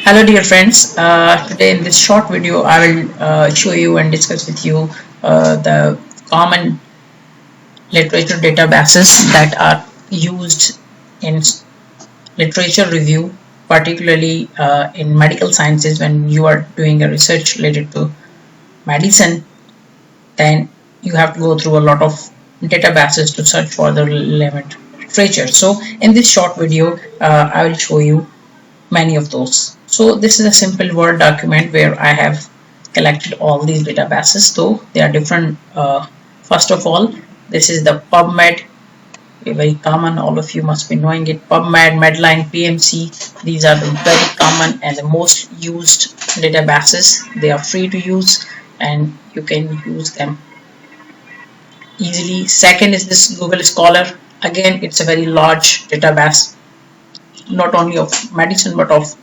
Hello dear friends, today in this short video I will show you and discuss with you the common literature databases that are used in literature review, particularly in medical sciences. When you are doing a research related to medicine, then you have to go through a lot of databases to search for the relevant literature. So in this short video I will show you many of those. So this is a simple Word document where I have collected all these databases, though they are different. First of all, this is the PubMed, very common, all of you must be knowing it. PubMed, Medline, PMC, these are the very common and the most used databases. They are free to use and you can use them easily. Second is this Google Scholar. Again, it's a very large database, not only of medicine but of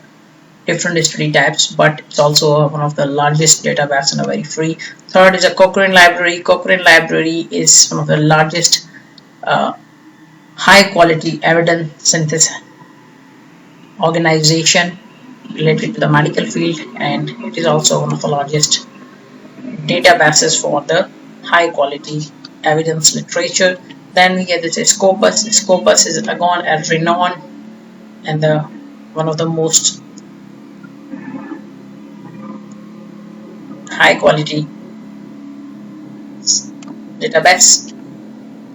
different study types, but it's also one of the largest database and a very free. Third is a Cochrane Library. Cochrane Library is one of the largest high quality evidence synthesis organization related to the medical field, and it is also one of the largest databases for the high quality evidence literature. Then we get this Scopus. Scopus is again a renowned and one of the most high quality database.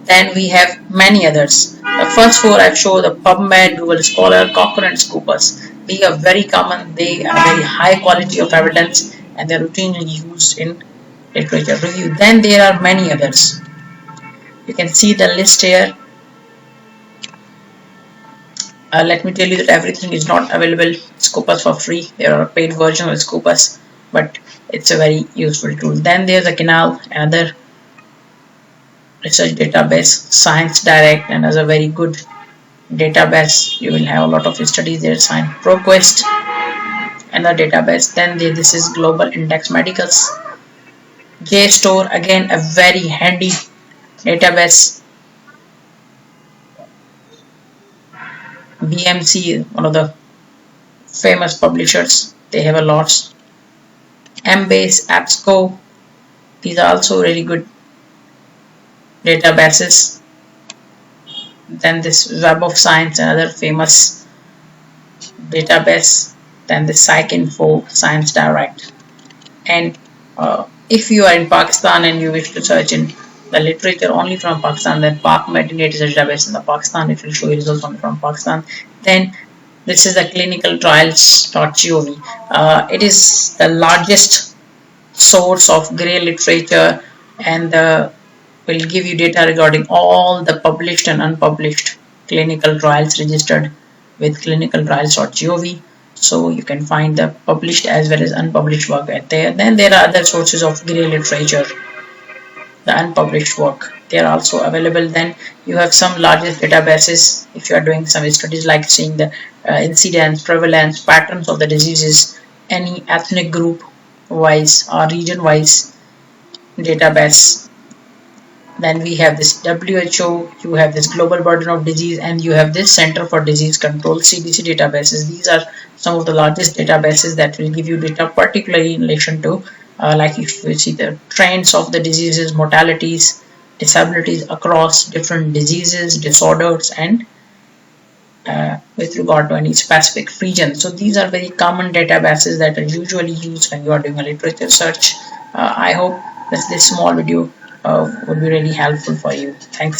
Then we have many others. The first four I've shown: the PubMed, Google Scholar, Cochrane, and Scopus. They are very common. They are very high quality of evidence and they are routinely used in literature review. Then there are many others. You can see the list here. Let me tell you that everything is not available Scopus for free. There are a paid version of Scopus, but it's a very useful tool. Then there's a Canal, another research database. Science Direct, another very good database. You will have a lot of studies there. Science ProQuest, another database. Then this is Global Index Medicals. JSTOR, again a very handy database. BMC, one of the famous publishers, they have a lot. Embase, AppSco, these are also really good databases. Then this Web of Science, another famous database. Then the PsycInfo, Science Direct. And if you are in Pakistan and you wish to search in the literature only from Pakistan, then PakMed is a database in the Pakistan. It will show you results only from Pakistan. Then this is the clinicaltrials.gov. It is the largest source of grey literature and will give you data regarding all the published and unpublished clinical trials registered with clinicaltrials.gov. So you can find the published as well as unpublished work at there. Then there are other sources of grey literature, the unpublished work, they are also available. Then you have some largest databases if you are doing some studies like seeing the incidence, prevalence, patterns of the diseases, any ethnic group wise or region wise database. Then we have this WHO, you have this Global Burden of Disease, and you have this Center for Disease Control, CDC databases. These are some of the largest databases that will give you data, particularly in relation to like if you see the trends of the diseases, mortalities, disabilities across different diseases, disorders, and with regard to any specific region. So these are very common databases that are usually used when you are doing a literature search. I hope that this small video would be really helpful for you. Thanks.